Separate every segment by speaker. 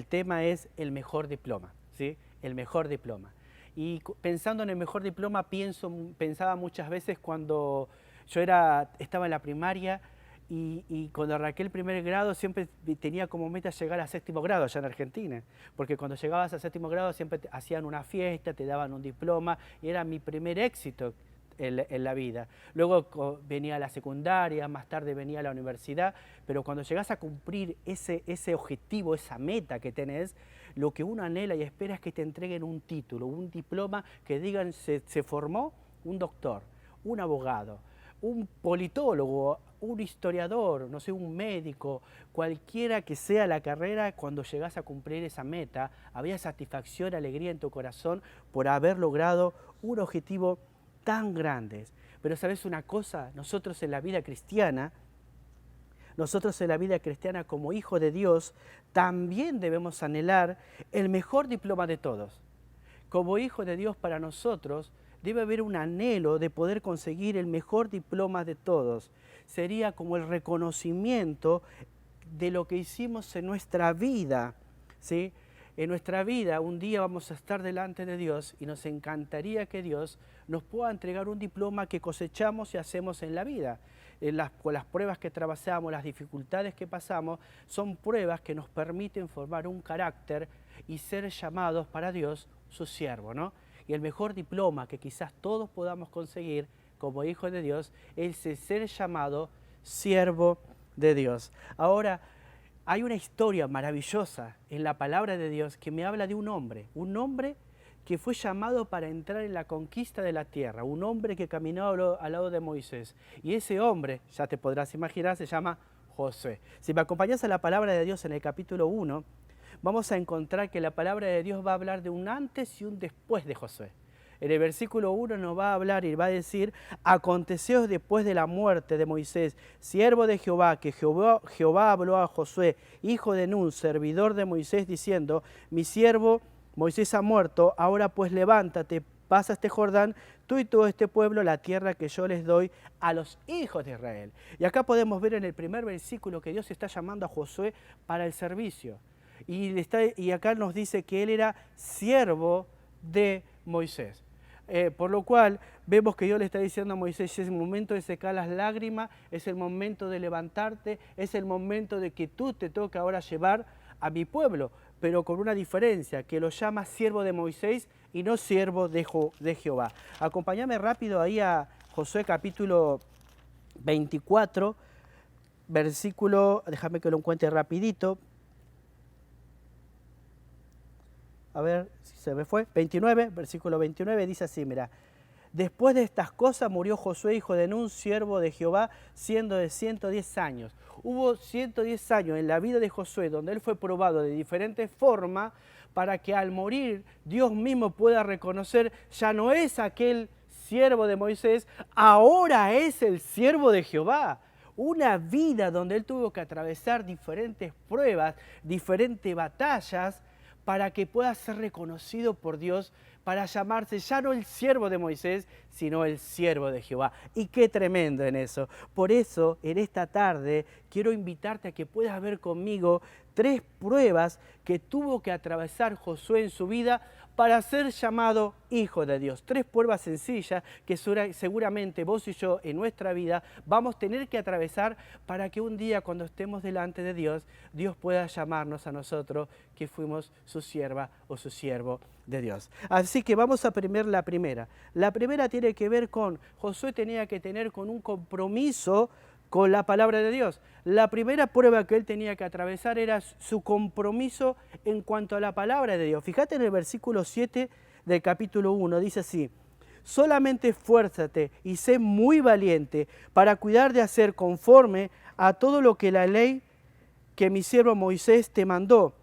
Speaker 1: tema es el mejor diploma, ¿sí? El mejor diploma. Y pensando en el mejor diploma, pensaba muchas veces cuando yo estaba en la primaria y cuando arranqué el primer grado siempre tenía como meta llegar a séptimo grado allá en Argentina, porque cuando llegabas a séptimo grado siempre hacían una fiesta, te daban un diploma y era mi primer éxito en la vida. Luego venía la secundaria, más tarde venía la universidad, pero cuando llegás a cumplir ese objetivo, esa meta que tenés, lo que uno anhela y espera es que te entreguen un título, un diploma que digan se formó un doctor, un abogado, un politólogo, un historiador, no sé, un médico, cualquiera que sea la carrera. Cuando llegás a cumplir esa meta, había satisfacción, alegría en tu corazón por haber logrado un objetivo tan grande. Pero ¿sabes una cosa? Nosotros en la vida cristiana como hijos de Dios, también debemos anhelar el mejor diploma de todos. Como hijos de Dios, para nosotros debe haber un anhelo de poder conseguir el mejor diploma de todos. Sería como el reconocimiento de lo que hicimos en nuestra vida, ¿sí? En nuestra vida un día vamos a estar delante de Dios y nos encantaría que Dios nos pueda entregar un diploma que cosechamos y hacemos en la vida. Con las pruebas que atravesamos, las dificultades que pasamos, son pruebas que nos permiten formar un carácter y ser llamados para Dios su siervo, ¿no? Y el mejor diploma que quizás todos podamos conseguir como hijos de Dios es el ser llamado siervo de Dios. Ahora, hay una historia maravillosa en la palabra de Dios que me habla de un hombre que fue llamado para entrar en la conquista de la tierra, un hombre que caminó al lado de Moisés. Y ese hombre, ya te podrás imaginar, se llama Josué. Si me acompañas a la palabra de Dios en el capítulo 1, vamos a encontrar que la palabra de Dios va a hablar de un antes y un después de Josué. En el versículo 1 nos va a hablar y va a decir: aconteció después de la muerte de Moisés, siervo de Jehová, que Jehová habló a Josué, hijo de Nun, servidor de Moisés, diciendo: mi siervo Moisés ha muerto, ahora pues levántate, pasa este Jordán, tú y todo este pueblo, la tierra que yo les doy a los hijos de Israel. Y acá podemos ver en el primer versículo que Dios está llamando a Josué para el servicio. Y acá nos dice que él era siervo de Moisés. Por lo cual vemos que Dios le está diciendo a Moisés: es el momento de secar las lágrimas, es el momento de levantarte, es el momento de que tú te toca ahora llevar a mi pueblo, pero con una diferencia, que lo llama siervo de Moisés y no siervo de Jehová. Acompáñame rápido ahí a Josué capítulo 24, versículo, déjame que lo encuentre rapidito. A ver si se me fue. 29, versículo 29, dice así, mira. Después de estas cosas murió Josué, hijo de Nun, siervo de Jehová, siendo de 110 años. Hubo 110 años en la vida de Josué donde él fue probado de diferentes formas para que al morir Dios mismo pueda reconocer: ya no es aquel siervo de Moisés, ahora es el siervo de Jehová. Una vida donde él tuvo que atravesar diferentes pruebas, diferentes batallas, para que pueda ser reconocido por Dios, para llamarse ya no el siervo de Moisés, sino el siervo de Jehová. Y qué tremendo en eso. Por eso, en esta tarde, quiero invitarte a que puedas ver conmigo 3 pruebas que tuvo que atravesar Josué en su vida para ser llamado hijo de Dios. 3 pruebas sencillas que seguramente vos y yo en nuestra vida vamos a tener que atravesar para que un día, cuando estemos delante de Dios, Dios pueda llamarnos a nosotros que fuimos su sierva o su siervo de Dios. Así que vamos a ver la primera. La primera tiene que ver con Josué tenía que tener con un compromiso con la palabra de Dios. La primera prueba que él tenía que atravesar era su compromiso en cuanto a la palabra de Dios. Fíjate en el versículo 7 del capítulo 1, dice así: solamente esfuérzate y sé muy valiente para cuidar de hacer conforme a todo lo que la ley que mi siervo Moisés te mandó.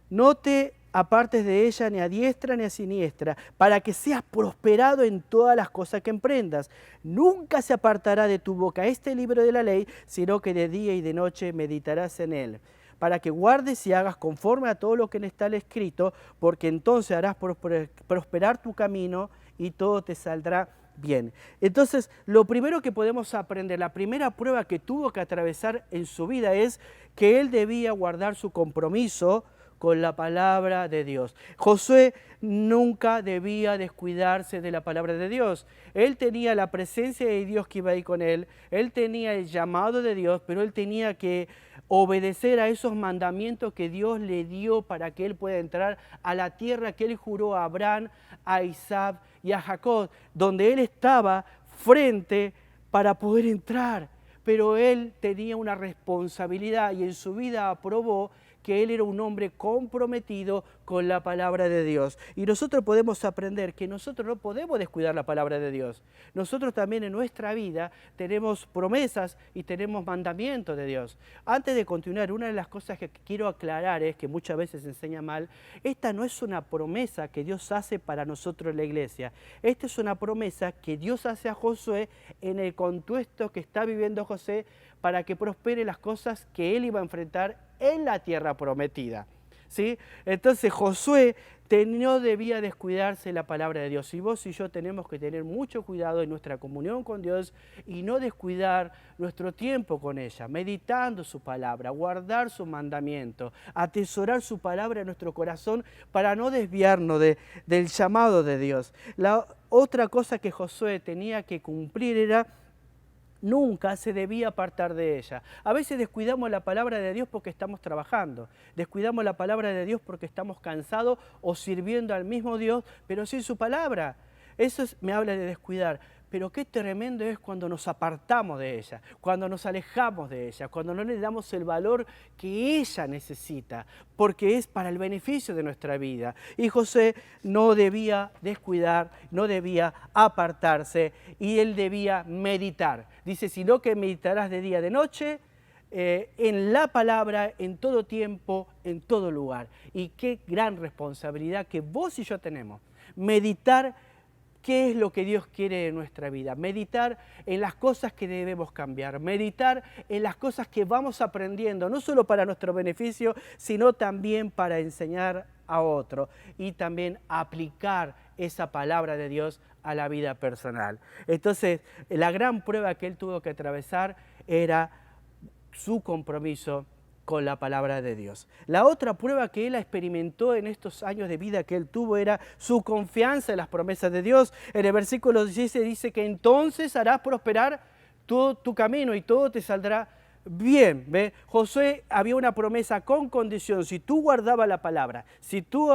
Speaker 1: No te apartes de ella ni a diestra ni a siniestra, para que seas prosperado en todas las cosas que emprendas. Nunca se apartará de tu boca este libro de la ley, sino que de día y de noche meditarás en él, para que guardes y hagas conforme a todo lo que está escrito, porque entonces harás prosperar tu camino y todo te saldrá bien. Entonces, lo primero que podemos aprender, la primera prueba que tuvo que atravesar en su vida es que él debía guardar su compromiso con la palabra de Dios. Josué nunca debía descuidarse de la palabra de Dios. Él tenía la presencia de Dios que iba ahí con él, él tenía el llamado de Dios, pero él tenía que obedecer a esos mandamientos que Dios le dio para que él pueda entrar a la tierra que él juró a Abraham, a Isaac y a Jacob, donde él estaba frente para poder entrar. Pero él tenía una responsabilidad y en su vida aprobó que él era un hombre comprometido con la palabra de Dios. Y nosotros podemos aprender que nosotros no podemos descuidar la palabra de Dios. Nosotros también en nuestra vida tenemos promesas y tenemos mandamientos de Dios. Antes de continuar, una de las cosas que quiero aclarar es que muchas veces se enseña mal, esta no es una promesa que Dios hace para nosotros en la iglesia. Esta es una promesa que Dios hace a Josué en el contexto que está viviendo José para que prospere las cosas que él iba a enfrentar en la tierra prometida. ¿Sí? Entonces Josué no debía descuidarse la palabra de Dios. Y vos y yo tenemos que tener mucho cuidado en nuestra comunión con Dios y no descuidar nuestro tiempo con ella, meditando su palabra, guardar su mandamiento, atesorar su palabra en nuestro corazón para no desviarnos del llamado de Dios. La otra cosa que Josué tenía que cumplir era nunca se debía apartar de ella. A veces descuidamos la palabra de Dios porque estamos trabajando, descuidamos la palabra de Dios porque estamos cansados o sirviendo al mismo Dios, pero sin su palabra. Eso me habla de descuidar. Pero qué tremendo es cuando nos apartamos de ella, cuando nos alejamos de ella, cuando no le damos el valor que ella necesita, porque es para el beneficio de nuestra vida. Y José no debía descuidar, no debía apartarse, y él debía meditar. Dice, sino que meditarás de día, de noche, en la palabra, en todo tiempo, en todo lugar. Y qué gran responsabilidad que vos y yo tenemos. Meditar qué es lo que Dios quiere de nuestra vida. Meditar en las cosas que debemos cambiar. Meditar en las cosas que vamos aprendiendo, no solo para nuestro beneficio, sino también para enseñar a otro. Y también aplicar esa palabra de Dios a la vida personal. Entonces, la gran prueba que él tuvo que atravesar era su compromiso con la palabra de Dios. La otra prueba que él experimentó en estos años de vida que él tuvo era su confianza en las promesas de Dios. En el versículo 16 dice que entonces harás prosperar todo tu camino y todo te saldrá bien. ¿Ve? Josué había una promesa con condición. Si tú guardabas la palabra, si tú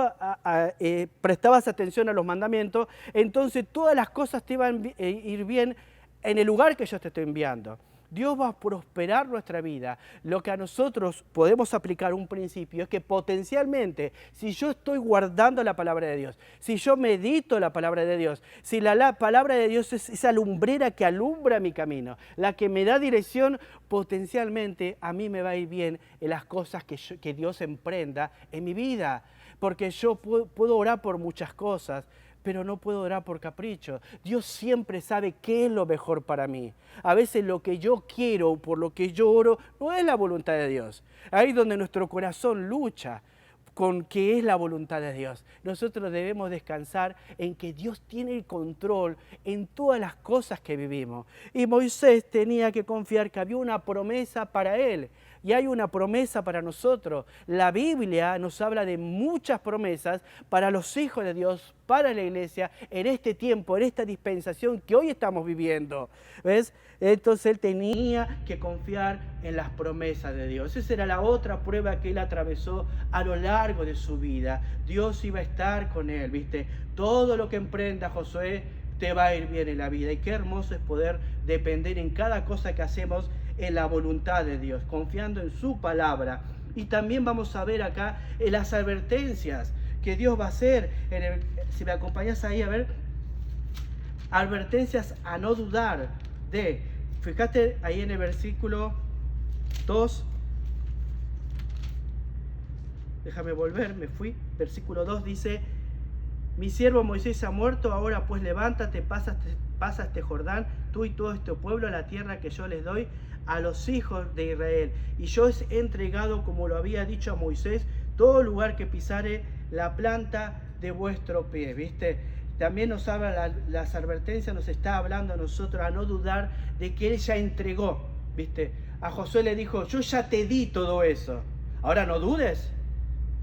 Speaker 1: prestabas atención a los mandamientos, entonces todas las cosas te iban a ir bien en el lugar que yo te estoy enviando. Dios va a prosperar nuestra vida. Lo que a nosotros podemos aplicar un principio es que potencialmente, si yo estoy guardando la palabra de Dios, si yo medito la palabra de Dios, si la palabra de Dios es esa lumbrera que alumbra mi camino, la que me da dirección, potencialmente a mí me va a ir bien en las cosas que Dios emprenda en mi vida. Porque yo puedo orar por muchas cosas, pero no puedo orar por capricho. Dios siempre sabe qué es lo mejor para mí. A veces lo que yo quiero, por lo que yo oro, no es la voluntad de Dios. Ahí es donde nuestro corazón lucha con qué es la voluntad de Dios. Nosotros debemos descansar en que Dios tiene el control en todas las cosas que vivimos. Y Moisés tenía que confiar que había una promesa para él. Y hay una promesa para nosotros. La Biblia nos habla de muchas promesas para los hijos de Dios, para la iglesia, en este tiempo, en esta dispensación que hoy estamos viviendo. ¿Ves? Entonces él tenía que confiar en las promesas de Dios. Esa era la otra prueba que él atravesó a lo largo de su vida. Dios iba a estar con él, ¿viste? Todo lo que emprenda Josué te va a ir bien en la vida. Y qué hermoso es poder depender en cada cosa que hacemos en la voluntad de Dios, confiando en su palabra. Y también vamos a ver acá las advertencias que Dios va a hacer. Si me acompañas ahí, a ver, advertencias a no dudar de. Fíjate ahí en el versículo 2. Déjame volver, me fui. Versículo 2 dice: mi siervo Moisés ha muerto, ahora pues levántate, pasa este Jordán, tú y todo este pueblo, a la tierra que yo les doy a los hijos de Israel. Y yo os he entregado, como lo había dicho a Moisés, todo lugar que pisare la planta de vuestro pie. ¿Viste? También nos habla, las advertencias nos está hablando a nosotros a no dudar de que Él ya entregó. ¿Viste? A Josué le dijo, yo ya te di todo eso. Ahora no dudes.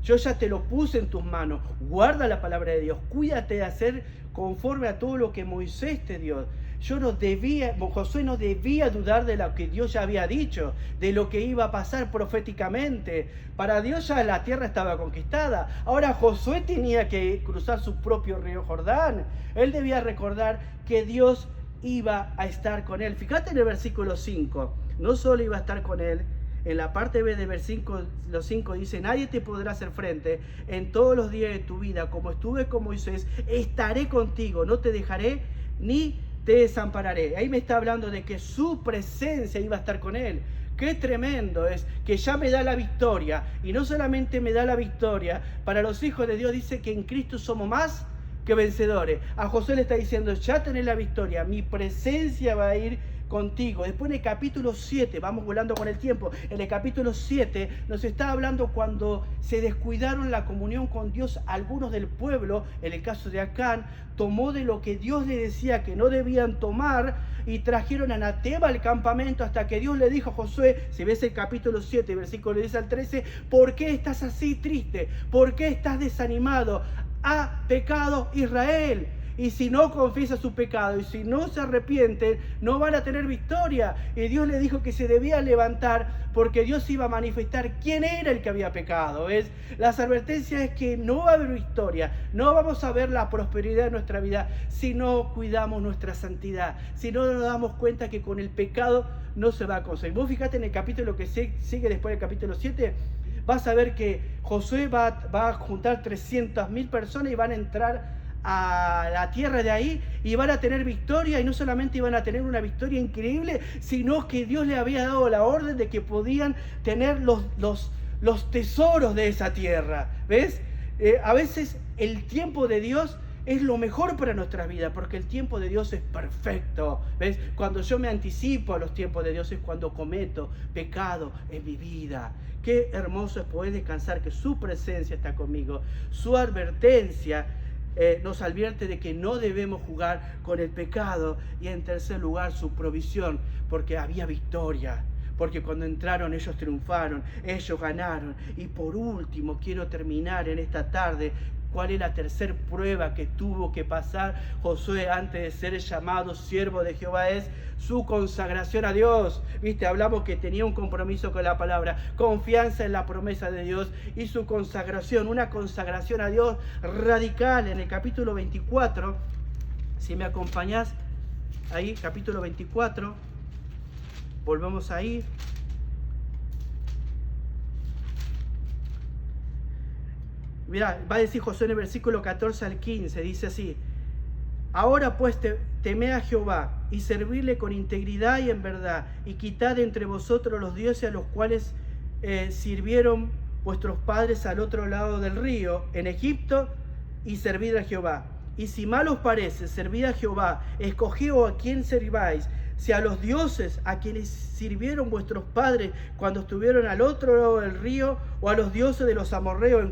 Speaker 1: Yo ya te lo puse en tus manos. Guarda la palabra de Dios. Cuídate de hacer conforme a todo lo que Moisés te dio. Josué no debía dudar de lo que Dios ya había dicho, de lo que iba a pasar proféticamente. Para Dios ya la tierra estaba conquistada. Ahora Josué tenía que cruzar su propio río Jordán. Él debía recordar que Dios iba a estar con él. Fíjate en el versículo 5. No solo iba a estar con él. En la parte B del versículo 5 dice: nadie te podrá hacer frente en todos los días de tu vida. Como estuve con Moisés, estaré contigo. No te dejaré ni te desampararé. Ahí me está hablando de que su presencia iba a estar con él. Qué tremendo es que ya me da la victoria. Y no solamente me da la victoria, para los hijos de Dios dice que en Cristo somos más que vencedores. A Josué le está diciendo: ya tenés la victoria, mi presencia va a ir contigo. Después en el capítulo 7, vamos volando con el tiempo, en el capítulo 7 nos está hablando cuando se descuidaron la comunión con Dios algunos del pueblo. En el caso de Acán, tomó de lo que Dios le decía que no debían tomar y trajeron anatema al campamento, hasta que Dios le dijo a Josué, si ves el capítulo 7, versículo 10 al 13, ¿por qué estás así triste? ¿Por qué estás desanimado? Ha pecado Israel. Y si no confiesa su pecado y si no se arrepienten, no van a tener victoria. Y Dios le dijo que se debía levantar porque Dios iba a manifestar quién era el que había pecado. ¿Ves? Las advertencias es que no va a haber victoria, no vamos a ver la prosperidad de nuestra vida si no cuidamos nuestra santidad, si no nos damos cuenta que con el pecado no se va a conseguir. Vos fíjate en el capítulo que sigue después del capítulo 7, vas a ver que Josué va a juntar 300.000 personas y van a entrar a la tierra de ahí y van a tener victoria, y no solamente iban a tener una victoria increíble, sino que Dios le había dado la orden de que podían tener los tesoros de esa tierra. ¿Ves? A veces el tiempo de Dios es lo mejor para nuestra vida, porque el tiempo de Dios es perfecto. ¿Ves? Cuando yo me anticipo a los tiempos de Dios es cuando cometo pecado en mi vida. Qué hermoso es poder descansar que su presencia está conmigo. Su advertencia nos advierte de que no debemos jugar con el pecado, y en tercer lugar su provisión, porque había victoria, porque cuando entraron ellos triunfaron, ellos ganaron. Y por último quiero terminar en esta tarde. ¿Cuál es la tercera prueba que tuvo que pasar Josué antes de ser llamado siervo de Jehová? Es su consagración a Dios. ¿Viste? Hablamos que tenía un compromiso con la palabra, confianza en la promesa de Dios y su consagración, una consagración a Dios radical. En el capítulo 24, si me acompañás ahí, capítulo 24, volvemos ahí. Mirá, va a decir Josué en el versículo 14 al 15, dice así: ahora pues temed a Jehová y servidle con integridad y en verdad, y quitad entre vosotros los dioses a los cuales sirvieron vuestros padres al otro lado del río, en Egipto, y servid a Jehová. Y si mal os parece, servid a Jehová, escoged a quién serváis, si a los dioses a quienes sirvieron vuestros padres cuando estuvieron al otro lado del río, o a los dioses de los amorreos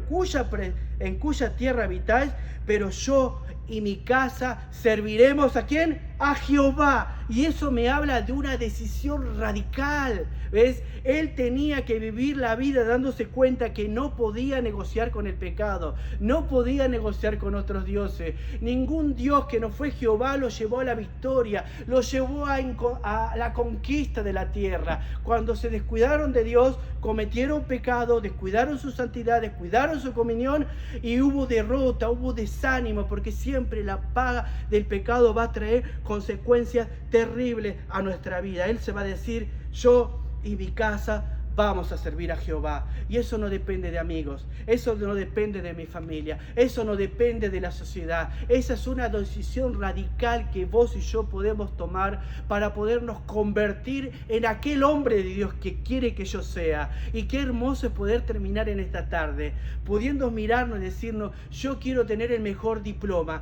Speaker 1: en cuya tierra habitáis, pero yo y mi casa serviremos ¿a quién? A Jehová. Y eso me habla de una decisión radical. ¿Ves? Él tenía que vivir la vida dándose cuenta que no podía negociar con el pecado, no podía negociar con otros dioses. Ningún Dios que no fue Jehová lo llevó a la victoria, lo llevó a la conquista de la tierra. Cuando se descuidaron de Dios, cometieron pecado, descuidaron su santidad, descuidaron su comunión, y hubo derrota, hubo desánimo, porque siempre la paga del pecado va a traer consecuencias terribles a nuestra vida. Él se va a decir: yo y mi casa vamos a servir a Jehová. Y eso no depende de amigos, eso no depende de mi familia, eso no depende de la sociedad. Esa es una decisión radical que vos y yo podemos tomar para podernos convertir en aquel hombre de Dios que quiere que yo sea. Y qué hermoso es poder terminar en esta tarde pudiendo mirarnos y decirnos: yo quiero tener el mejor diploma.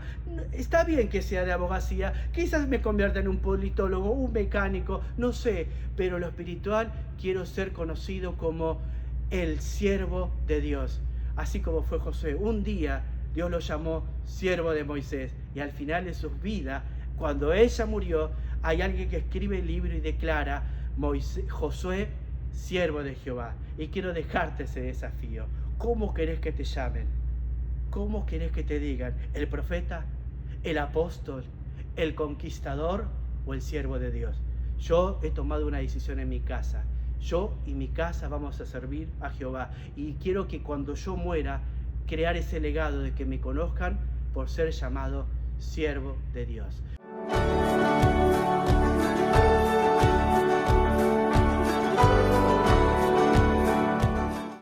Speaker 1: Está bien que sea de abogacía, quizás me convierta en un politólogo, un mecánico, no sé, pero lo espiritual, quiero ser conocido como el siervo de Dios. Así como fue Josué. Un día Dios lo llamó siervo de Moisés, y al final de sus vidas, cuando ella murió, hay alguien que escribe el libro y declara: Josué, siervo de Jehová. Y quiero dejarte ese desafío. ¿Cómo querés que te llamen? ¿Cómo querés que te digan? ¿El profeta? ¿El apóstol? ¿El conquistador? ¿O el siervo de Dios? Yo he tomado una decisión en mi casa. Yo y mi casa vamos a servir a Jehová. Y quiero que cuando yo muera, crear ese legado de que me conozcan por ser llamado siervo de Dios.